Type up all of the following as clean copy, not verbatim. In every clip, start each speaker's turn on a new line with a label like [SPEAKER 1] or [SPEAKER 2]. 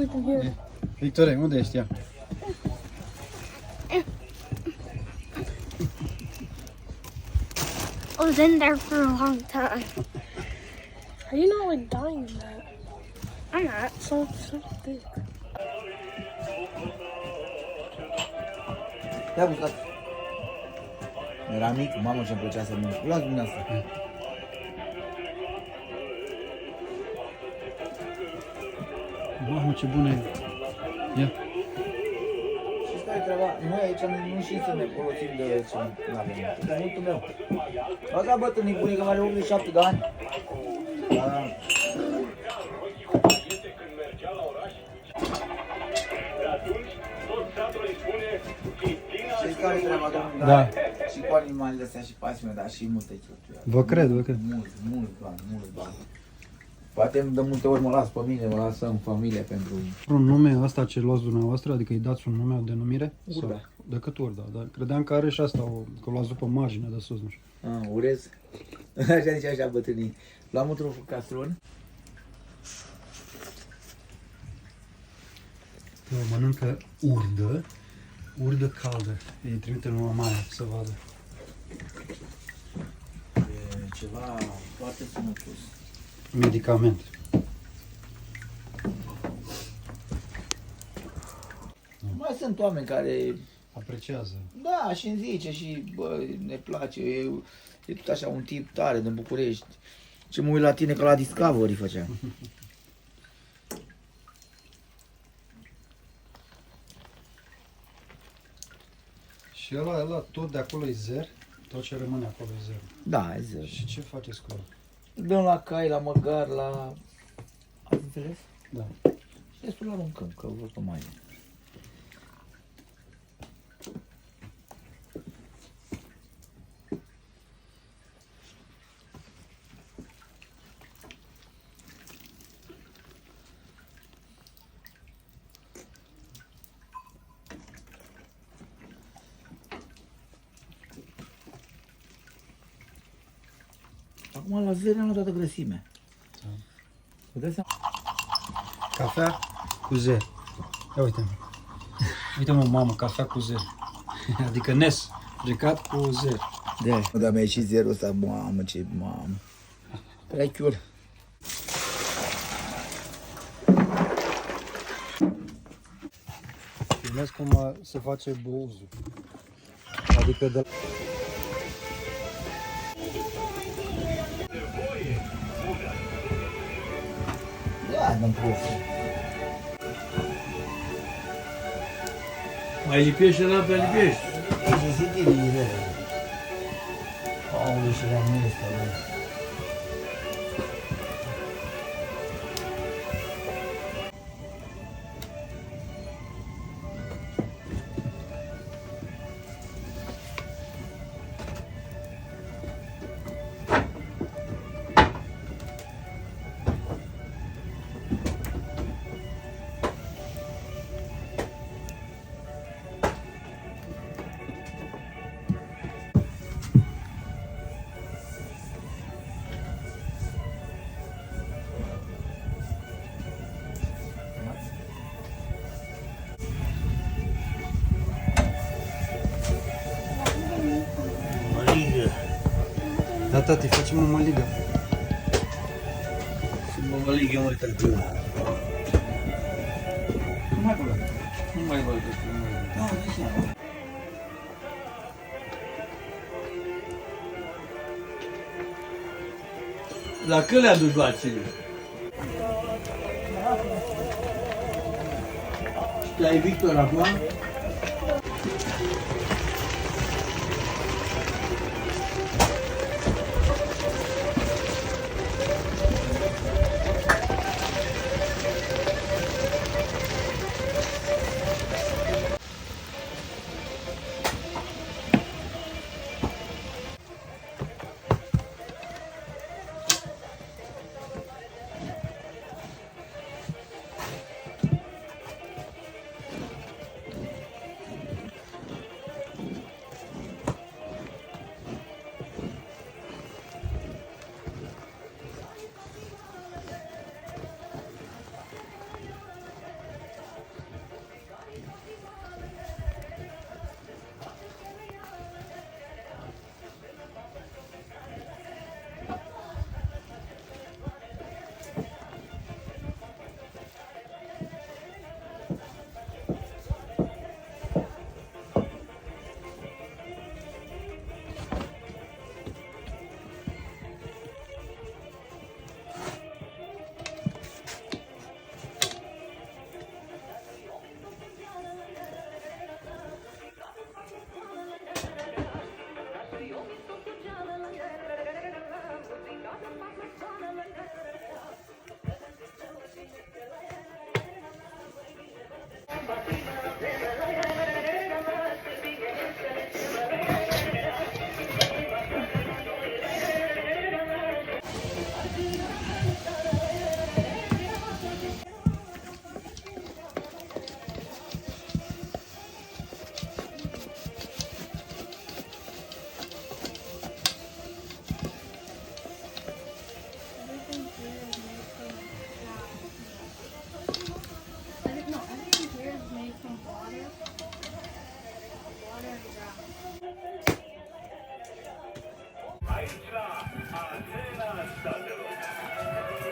[SPEAKER 1] it in here.
[SPEAKER 2] Victoria, unde ești ea?
[SPEAKER 1] I was in there for a long time. Are you not like dying in that? I'm not. So big.
[SPEAKER 3] Te-a gustat? Era mic, mamă ce-mi plăcea să mănânc. Luați dumneavoastră.
[SPEAKER 2] Mamă, ce bună e. Ia.
[SPEAKER 3] Și stai treaba, noi aici nu știm să ne folosim de ce nu avem. De multul meu. Asta bătrânii, bunica mea are 87 de ani. Da. Știți care e treaba, domnul?
[SPEAKER 2] Da.
[SPEAKER 3] Și cu animalele astea și pasiunea, dar și multe cheltuieli.
[SPEAKER 2] Vă cred, vă cred.
[SPEAKER 3] Mult bani. Poate de multe ori mă las pe mine, mă las în familie pentru...
[SPEAKER 2] Un nume ăsta ce luați dumneavoastră, adică îi dați un nume, o denumire?
[SPEAKER 3] Urda.
[SPEAKER 2] Sau- De cât Urda, dar credeam că are și asta, că o luați după margine de sus, nu știu.
[SPEAKER 3] Urez. Așa zice așa bătrânii. Luam într-un castron.
[SPEAKER 2] Eu mănâncă urdă caldă. Ei trimite numai mare să vadă.
[SPEAKER 3] E ceva foarte sănătos.
[SPEAKER 2] Medicament.
[SPEAKER 3] Mai sunt oameni care,
[SPEAKER 2] Apreciază.
[SPEAKER 3] da, și îmi zice și bă, ne place, e tot așa un tip tare din București. Ce mă uit la tine ca la Discovery făcea.
[SPEAKER 2] Și ăla tot de acolo e zer? Tot ce rămâne acolo e zer.
[SPEAKER 3] Da, e zero.
[SPEAKER 2] Și ce faceți cu el?
[SPEAKER 3] Dăm la cai, la măgar, la... Ați înțeles?
[SPEAKER 2] Da.
[SPEAKER 3] Și destul la aruncăm, că văd pe mai. Acum la zero am toată grăsimea.
[SPEAKER 2] Da.
[SPEAKER 3] Vă dați seama?
[SPEAKER 2] Cafea cu zer. Ia uite-mă. Uite-mă, mamă, cafea cu zer. Adică Nes, jecat cu zer.
[SPEAKER 3] Da. Dar mi-a ieșit zero ăsta, mamă, ce mamă. Prechiul.
[SPEAKER 2] Filmez cum se face bouzul. Adică de...
[SPEAKER 3] Da, n-am profit.
[SPEAKER 4] Mai lipește la pe lipești.
[SPEAKER 3] Ești zic de mine. Aoleu, și la mine ăsta, bă.
[SPEAKER 4] Măligă.
[SPEAKER 2] Da, tati, facem o măligă.
[SPEAKER 4] Și mă măligă, mă, tătiu.
[SPEAKER 3] Nu mai băgă.
[SPEAKER 4] Nu mai văd că nu mai văd.
[SPEAKER 3] Da, de ce?
[SPEAKER 4] La că le aduci la cine? Te-ai Victor acum?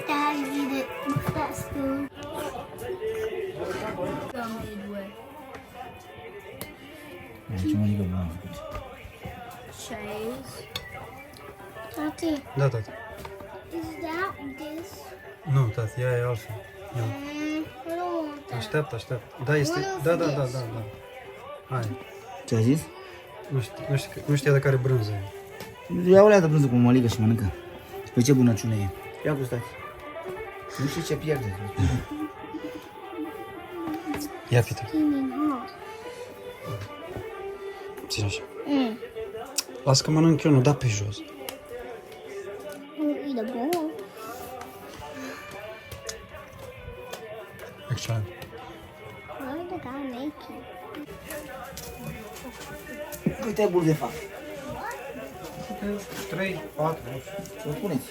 [SPEAKER 5] Dad, eat it with that spoon. Midway.
[SPEAKER 3] Ce mănâncă mama?
[SPEAKER 5] Cheese. Tati,
[SPEAKER 2] Da, tati.
[SPEAKER 5] is that this?
[SPEAKER 2] Nu, tati, ea e altfel. Ia.
[SPEAKER 5] I don't want that.
[SPEAKER 2] Așteaptă. Da, este... Da. Hai.
[SPEAKER 3] Ce a zis?
[SPEAKER 2] Nu știa de care brânză e.
[SPEAKER 3] Ia o leată brânză cu mămăligă și mănâncă. Păi ce bunăciune e. Ia gustați. Nu știi ce pierde.
[SPEAKER 2] Ia fi tati.
[SPEAKER 5] Steaming hot.
[SPEAKER 2] Ține așa. Lasă că mănânc eu, nu da pe jos.
[SPEAKER 5] I'll eat a bowl.
[SPEAKER 2] Excelent.
[SPEAKER 5] Why did the guy make it?
[SPEAKER 3] Câte buli de fac?
[SPEAKER 2] 3, 4, nu știu.
[SPEAKER 3] Să-mi spuneți.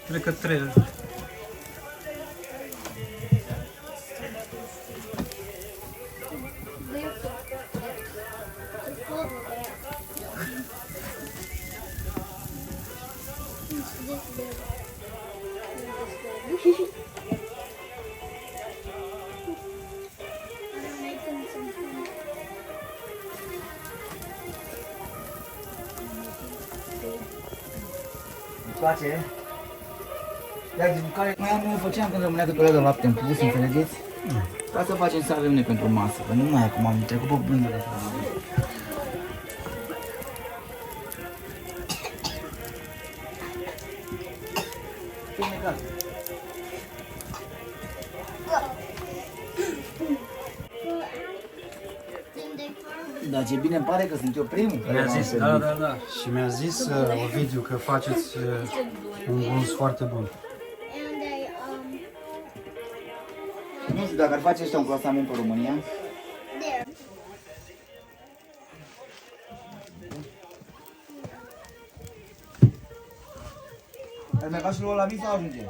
[SPEAKER 2] Cred că 3.
[SPEAKER 3] Îți place? Iar din care mai făceam când rămânea câte o leagă lapte în plus, înțelegeți? Ca să facem să avem noi pentru masă, că nu mai acum am trecut pe bândele astea. Bine, gata. Da, ce bine îmi pare că sunt eu primul. care
[SPEAKER 2] Mi-a
[SPEAKER 3] m-am
[SPEAKER 2] zis,
[SPEAKER 3] servit.
[SPEAKER 2] da. Și mi-a zis Ovidiu că faceți un gust foarte bun.
[SPEAKER 5] And
[SPEAKER 3] Nu știu dacă ar face ăștia un clasament pe România.
[SPEAKER 5] there.
[SPEAKER 3] Ar merga și lui la mii sau ajunge?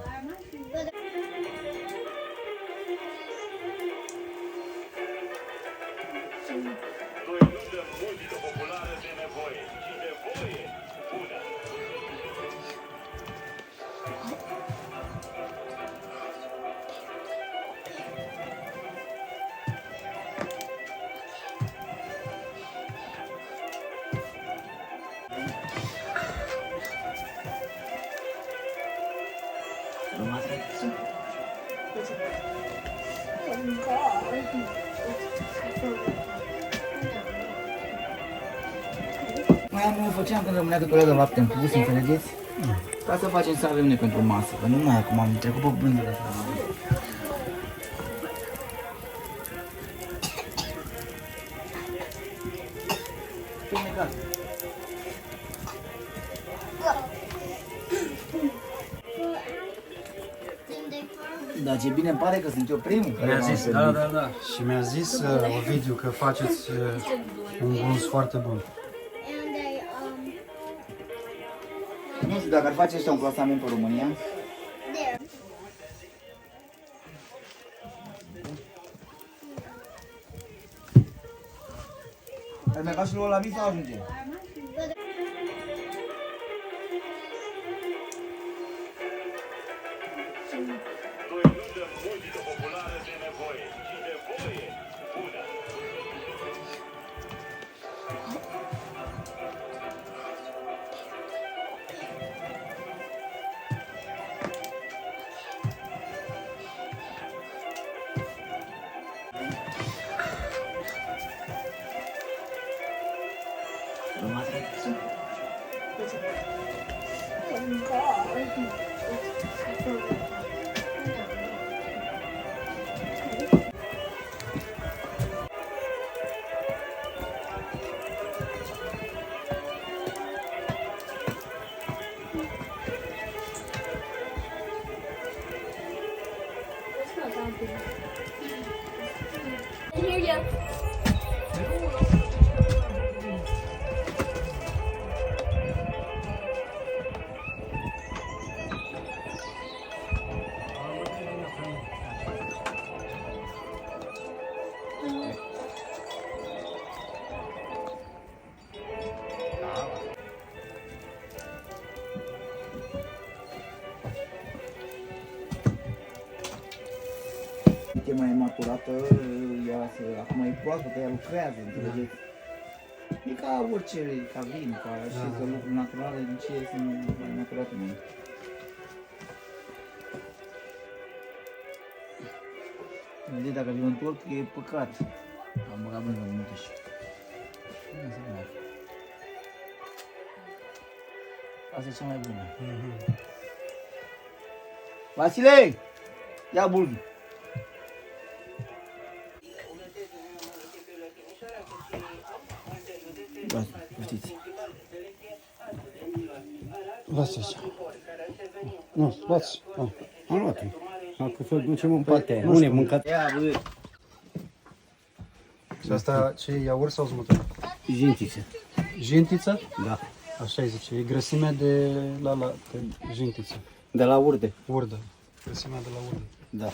[SPEAKER 3] Mai făceam când rămânea câte o leagă lapte în plus, înțelegeți? Ca să facem să avem noi pentru masă, că nu mai acum am trecut pe bândele astea. Bine, gata. Da, ce bine îmi pare că sunt eu primul care
[SPEAKER 2] Mi-a
[SPEAKER 3] m-am
[SPEAKER 2] zis,
[SPEAKER 3] servit.
[SPEAKER 2] da. Și mi-a zis Ovidiu că faceți un gust foarte bun.
[SPEAKER 5] And
[SPEAKER 3] Nu știu dacă ar face ăștia un clasament pe România.
[SPEAKER 5] there.
[SPEAKER 3] Ar merga și lui la mii sau ajunge?
[SPEAKER 5] Here you go.
[SPEAKER 3] cât e mai maturată, acum e proaspătă, ea lucrează, înțelegeți? E ca orice, ca vin, ca știți că lucruri naturale, din ce sunt mai maturate mai. Vedeți, dacă vi-o întorc, e păcat. Am băgat lângă multe și... Asta e cea mai bună. Vasile! Ia bulghi! Știți.
[SPEAKER 2] Lasă așa. Nu, luați.
[SPEAKER 6] Am luat-o. Acum să ducem în partea. Nu ne mâncat
[SPEAKER 3] Ia, bă!
[SPEAKER 2] Și asta ce e iaurt sau zmută?
[SPEAKER 6] jintiță.
[SPEAKER 2] Jintiță?
[SPEAKER 6] Da.
[SPEAKER 2] Așa îi zice. E grăsimea de jintiță.
[SPEAKER 6] De la urde.
[SPEAKER 2] Urdă. Grăsimea de la urdă.
[SPEAKER 6] Da.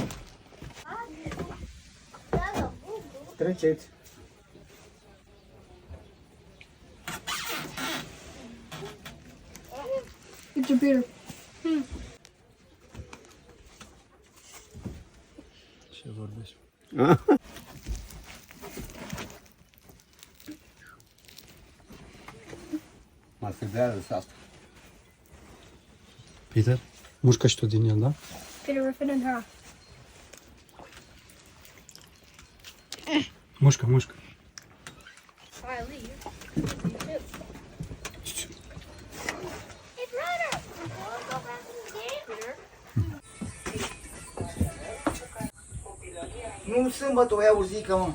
[SPEAKER 3] Treceți!
[SPEAKER 1] It's a beer.
[SPEAKER 2] Ce vorbești?
[SPEAKER 6] Mă se vrea de asta.
[SPEAKER 2] Peter, mușcă și tu din el, da?
[SPEAKER 1] Peter, rip it in half.
[SPEAKER 2] Mușcă, mușcă.
[SPEAKER 1] Hey, brother! Go back in the game.
[SPEAKER 3] Nu sâmbătă o ia urzică, mă!